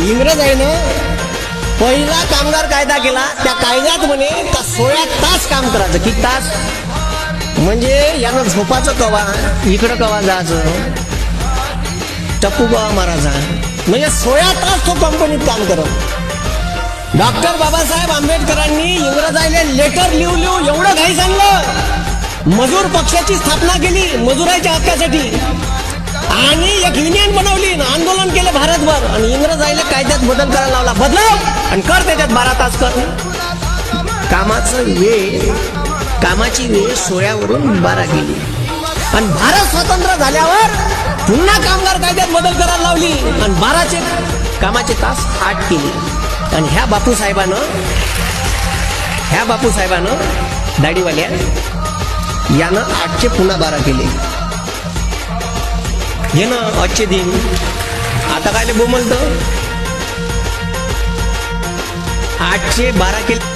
इंग्रज आहे ना पहिला कामगार कायदा केला, त्या कायद्यात म्हणे का 16 तास काम करायचं. किती तास म्हणजे यानं झोपाचं कवा, इकडं कवा जायचं, टप्पू कवा मारायचा, म्हणजे 16 तास तो कंपनीत काम करत. डॉक्टर बाबासाहेब आंबेडकरांनी इंग्रजाईला लेटर लिहू एवढं काही सांगलं. मजूर पक्षाची स्थापना केली मजुराच्या हक्कासाठी आणि एक युनियन बनवली, आंदोलन केलं भारतभर आणि इंग्रजाईला कायद्यात बदल करायला लावला. बदलाव आणि कर त्याच्यात 12 तास कर. कामाची वेळ 16 वरून 12 केली आणि भारत स्वतंत्र झाल्यावर पुन्हा कामगार कायद्यात बदल करायला लावली आणि 12चे कामाचे तास 8 केले. आणि ह्या बापूसाहेबानं दाढीवाल्या यानं 8चे पुन्हा 12 केले. हे ना आजचे दिन. आता काय बोमलतं 8चे 12 केले.